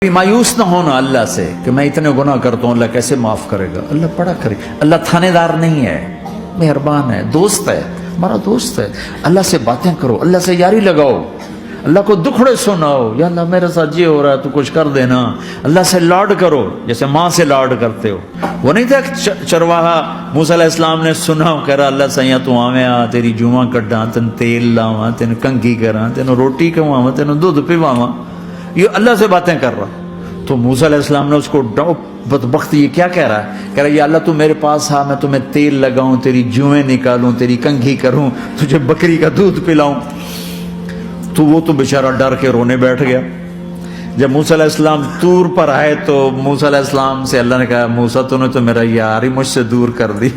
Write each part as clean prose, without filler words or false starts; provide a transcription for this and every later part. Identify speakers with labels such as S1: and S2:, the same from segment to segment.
S1: मायूस ना होना अल्लाह से कि मैं इतने गुनाह करता हूँ, अल्लाह कैसे माफ करेगा। अल्लाह बड़ा करे, अल्लाह थानेदार नहीं है, मेहरबान है, दोस्त है, हमारा दोस्त है। अल्लाह से बातें करो, अल्लाह से यारी लगाओ, अल्लाह को दुखड़े सुनाओ, या अल्लाह मेरे साथ ये हो रहा है तू कुछ कर देना। अल्लाह से लाड करो जैसे माँ से लाड करते हो। वो नहीं था चरवाहा मूसा अलैहिस्सलाम ने सुना, कह रहा अल्लाह सैया तू आवे आ, तेरी जुआ कड्डा, तेन तेल लावा, तेन कंघी करा, तेन रोटी खवावा, तेन दूध पिवावा। ये अल्लाह से बातें कर रहा। तो मूसा अलैहिस्सलाम ने उसको बदबख्त ये क्या कह रहा है, कह रहा है अल्लाह तू मेरे पास आ, मैं तुम्हें तेल लगाऊं, तेरी जुएं निकालूं, तेरी कंघी करूं, तुझे बकरी का दूध पिलाऊं। तो वो तो बेचारा डर के रोने बैठ गया। जब मूसा अलैहिस्सलाम तूर पर आए तो मूसा अलैहिस्सलाम से अल्लाह ने कहा, मूसा तूने तो मेरा यार ही मुझसे दूर कर दी,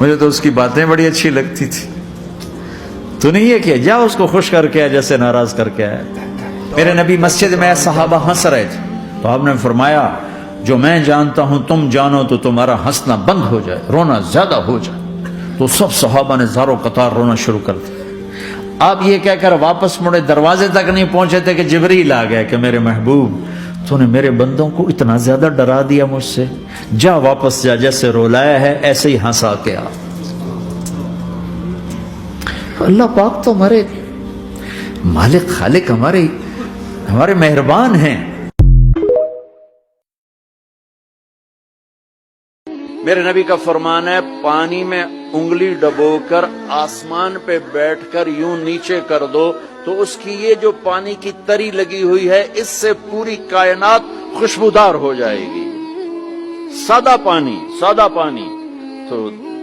S1: मुझे तो उसकी बातें बड़ी अच्छी लगती थी, तूने ये किया, जा उसको खुश करके आया जैसे नाराज करके आया। मेरे नबी मस्जिद में सहाबा हंस रहे थे तो आपने फरमाया जो मैं जानता हूं तुम जानो तो तुम्हारा हंसना बंद हो जाए, रोना ज्यादा हो जाए। तो सब सहाबा ने ज़ारो कतार रोना शुरू कर दिया। आप ये कहकर वापस मुड़े, दरवाजे तक नहीं पहुंचे थे कि जिब्रील आ गया कि मेरे महबूब तूने मेरे बंदों को इतना ज्यादा डरा दिया मुझसे, जा वापस जा, जैसे रोलाया है ऐसे ही हंसा के आ। अल्लाह पाक तो हमारे मालिक खालिक, हमारे मेहरबान हैं। मेरे नबी का फरमान है पानी में उंगली डबोकर आसमान पे बैठकर यूं नीचे कर दो तो उसकी ये जो पानी की तरी लगी हुई है इससे पूरी कायनात खुशबूदार हो जाएगी। सादा पानी तो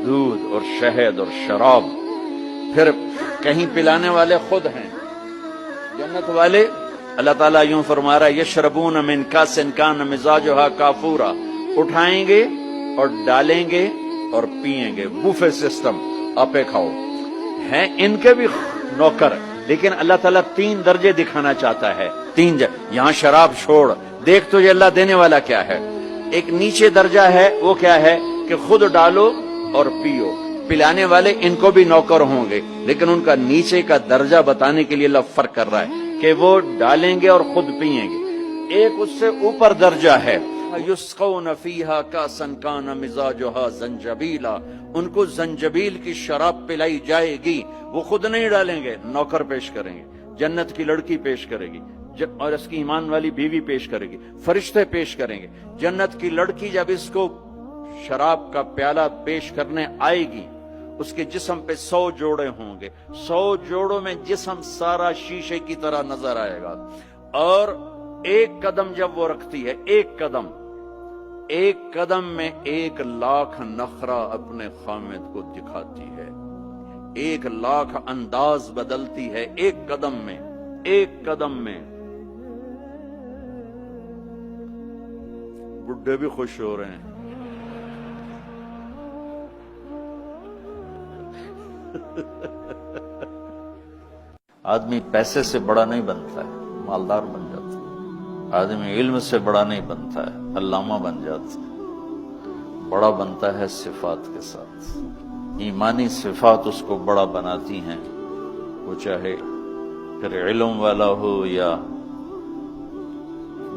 S1: दूध और शहद और शराब, फिर कहीं पिलाने वाले खुद हैं जन्नत वाले। अल्लाह ताला यूं फरमा रहा है यशरबून मिन कासिन कान मिजाजुहा काफूरा, उठाएंगे और डालेंगे और पिएंगे, बुफे सिस्टम, आपे खाओ। हैं इनके भी नौकर, लेकिन अल्लाह ताला 3 दर्जे दिखाना चाहता है। 3 यहां शराब छोड़, देख तुझे अल्लाह देने वाला क्या है। एक नीचे दर्जा है, वो क्या है कि खुद डालो और पियो। पिलाने वाले इनको भी नौकर होंगे, लेकिन उनका नीचे का दर्जा बताने के लिए अल्लाह फर्क कर रहा है कि वो डालेंगे और खुद पिएंगे। एक उससे ऊपर दर्जा है युस्कौन फीहा कासन कान मिजाजुहा जंजबीला, उनको जंजबील की शराब पिलाई जाएगी, वो खुद नहीं डालेंगे, नौकर पेश करेंगे, जन्नत की लड़की पेश करेगी और इसकी ईमान वाली बीवी पेश करेगी, फरिश्ते पेश करेंगे। जन्नत की लड़की जब इसको शराब का प्याला पेश करने आएगी, उसके जिस्म पे 100 जोड़े होंगे, 100 जोड़ों में जिस्म सारा शीशे की तरह नजर आएगा। और एक कदम जब वो रखती है, एक कदम में 1 लाख नखरा अपने खामिद को दिखाती है, 1 लाख अंदाज बदलती है एक कदम में। बुड्ढे भी खुश हो रहे हैं। आदमी पैसे से बड़ा नहीं बनता है, मालदार बन जाता है। आदमी इल्म से बड़ा नहीं बनता है, अल्लामा बन जाता है। बड़ा बनता है सिफात के साथ। ईमानी सिफात उसको बड़ा बनाती हैं, वो चाहे फिर इल्म वाला हो या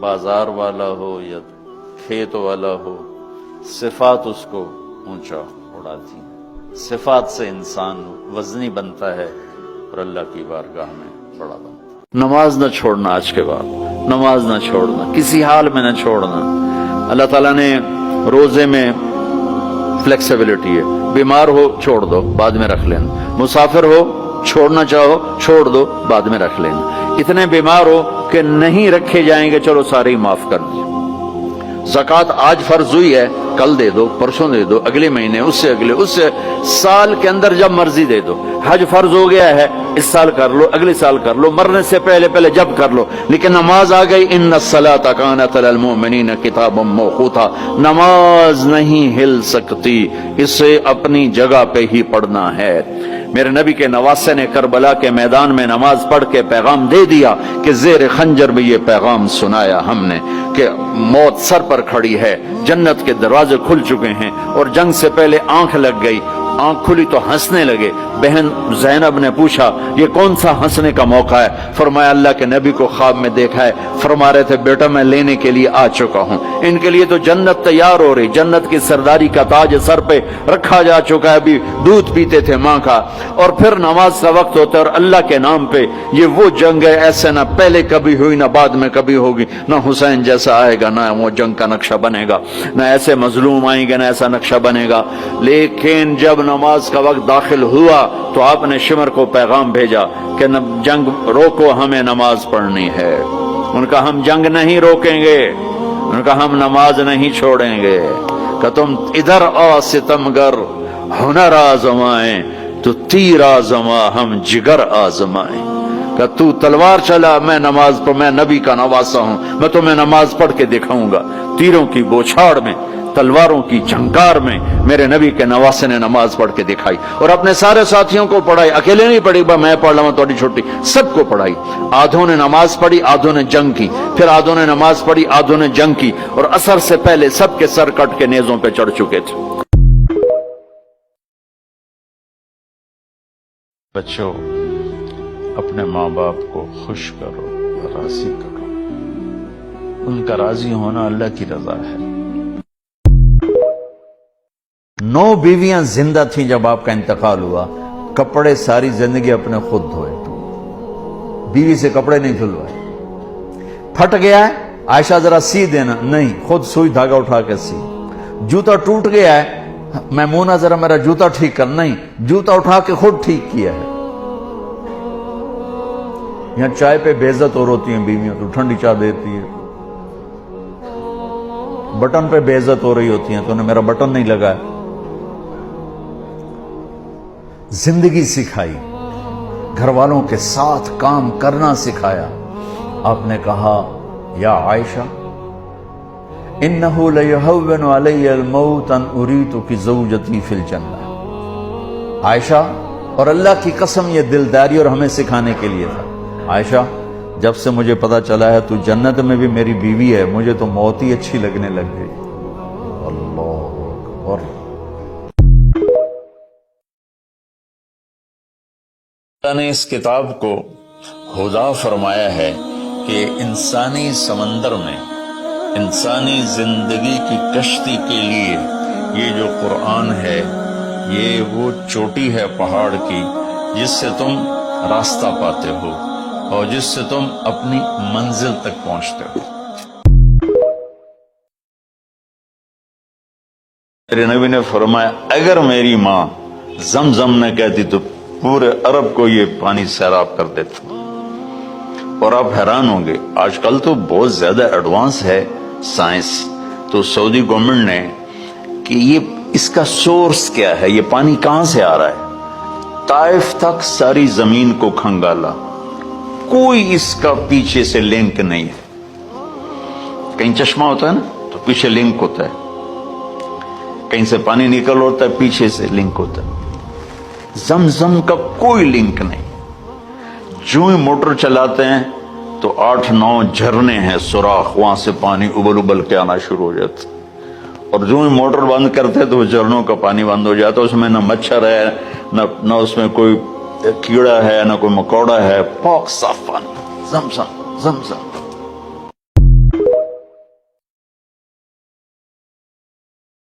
S1: बाजार वाला हो या खेत वाला हो, सिफात उसको ऊंचा उड़ाती हैं। सिफात से इंसान वजनी बनता है और अल्लाह की बारगाह में बड़ा बनता है। नमाज न छोड़ना, आज के बाद नमाज न छोड़ना, किसी हाल में न छोड़ना। अल्लाह ताला ने रोजे में फ्लेक्सिबिलिटी है, बीमार हो छोड़ दो बाद में रख लेना, मुसाफिर हो छोड़ना चाहो छोड़ दो बाद में रख लेना, इतने बीमार हो कि नहीं रखे जाएंगे चलो सारे ही माफ कर दिए। ज़कात आज फर्ज हुई है, कल दे दो, परसों दे दो, अगले महीने, उससे अगले, उससे साल के अंदर जब मर्जी दे दो। हज फर्ज हो गया है, इस साल कर लो, अगले साल कर लो, मरने से पहले जब कर लो। लेकिन नमाज आ गई, इन्नस्सलाता कानत अलल मुमिनीना किताबम मौक़ूता, नमाज नहीं हिल सकती, इसे अपनी जगह पे ही पढ़ना है। मेरे नबी के नवासे ने करबला के मैदान में नमाज पढ़ के पैगाम दे दिया कि ज़ेर खंजर में ये पैगाम सुनाया हमने कि मौत सर पर खड़ी है, जन्नत के दरवाजे खुल चुके हैं और जंग से पहले आंख लग गई آنکھ کھلی تو ہنسنے لگے. بہن زینب نے پوچھا یہ کون سا ہنسنے کا موقع ہے؟ فرمایا اللہ کے نبی کو خواب میں دیکھا ہے, فرما رہے تھے بیٹا میں لینے کے لیے آ چکا ہوں, ان کے لیے تو جنت تیار ہو رہی, جنت کی سرداری کا تاج سر پہ رکھا جا چکا ہے, ابھی دودھ پیتے تھے ماں کا, اور پھر نماز کا وقت ہوتا ہے اور اللہ کے نام پہ یہ وہ جنگ ہے ایسے نہ پہلے کبھی ہوئی نہ بعد میں کبھی ہوگی, نہ حسین جیسا آئے گا نہ وہ جنگ کا نقشہ بنے گا, نہ ایسے مظلوم آئیں گے نہ ایسا نقشہ بنے گا. لیکن جب نماز کا وقت داخل ہوا تو آپ نے شمر کو پیغام بھیجا کہ جنگ روکو, ہمیں نماز پڑھنی ہے. ان کا ہم جنگ نہیں روکیں گے, ان کا ہم نماز نہیں چھوڑیں گے, کہ تم ادھر آ ستمگر ہنر آزمائیں تو تیر آزما ہم جگر آزمائیں, کہ تو تلوار چلا میں نماز پڑھ, میں نبی کا نواسا ہوں, میں تمہیں نماز پڑھ کے دکھاؤں گا. تیروں کی بوچھاڑ میں, تلواروں کی جھنکار میں میرے نبی کے نواسے نے نماز پڑھ کے دکھائی, اور اپنے سارے ساتھیوں کو پڑھائی, اکیلے نہیں پڑھی میں پڑھ لوں تھوڑی چھوٹی, سب کو پڑھائی. آدھوں نے نماز پڑھی, آدھوں نے جنگ کی, پھر آدھوں نے نماز پڑھی, آدھوں نے جنگ کی, اور عصر سے پہلے سب کے سر کٹ کے نیزوں پہ چڑھ چکے تھے. بچوں, اپنے ماں باپ کو خوش کرو, راضی کرو, ان کا راضی ہونا اللہ کی رضا ہے. 9 بیویاں زندہ تھیں جب آپ کا انتقال ہوا, کپڑے ساری زندگی اپنے خود دھوئے, بیوی سے کپڑے نہیں دھلوائے. پھٹ گیا ہے عائشہ ذرا سی دینا, نہیں, خود سوئی دھاگا اٹھا کے سی. جوتا ٹوٹ گیا ہے میمونہ ذرا میرا جوتا ٹھیک کر, نہیں, جوتا اٹھا کے خود ٹھیک کیا ہے. یہاں چائے پہ بے عزت اور ہوتی ہیں بیویاں, تو ٹھنڈی چائے دیتی ہے. بٹن پہ بے عزت ہو رہی ہوتی ہیں, تو انہیں میرا بٹن نہیں لگا ہے. زندگی سکھائی, گھر والوں کے ساتھ کام کرنا سکھایا. آپ نے کہا یا عائشہ انہو لیہون علی الموت ان اریتک زوجتی فی الجنہ. عائشہ, اور اللہ کی قسم یہ دلداری اور ہمیں سکھانے کے لیے تھا. عائشہ, جب سے مجھے پتا چلا ہے تو جنت میں بھی میری بیوی ہے, مجھے تو موت ہی اچھی لگنے لگ گئی. اللہ اکبر. اللہ نے اس کتاب کو خدا فرمایا ہے کہ انسانی سمندر میں انسانی زندگی کی کشتی کے لیے یہ جو قرآن ہے یہ وہ چوٹی ہے پہاڑ کی جس سے تم راستہ پاتے ہو اور جس سے تم اپنی منزل تک پہنچتے ہو. میرے نبی نے فرمایا اگر میری ماں زمزم نہ کہتی تو پورے عرب کو یہ پانی سیراب کر دیتا. اور آپ حیران ہوں گے, آج کل تو بہت زیادہ ایڈوانس ہے سائنس, تو سعودی گورنمنٹ نے کہ یہ اس کا سورس کیا ہے, یہ پانی کہاں سے آ رہا ہے, طائف تک ساری زمین کو کھنگالا, کوئی اس کا پیچھے سے لنک نہیں ہے. کہیں چشمہ ہوتا ہے نا تو پیچھے لنک ہوتا ہے, کہیں سے پانی نکل ہوتا ہے پیچھے سے لنک ہوتا ہے. زمزم کا کوئی لنک نہیں. جو ہی موٹر چلاتے ہیں تو 8-9 جھرنے ہیں سوراخ, وہاں سے پانی ابل ابل کے آنا شروع ہو جاتا, اور جو ہی موٹر بند کرتے تو جھرنوں کا پانی بند ہو جاتا. اس میں نہ مچھر ہے نہ اس میں کوئی کیڑا ہے نہ کوئی مکوڑا ہے, پاک صاف پانی. زمزم زمزم.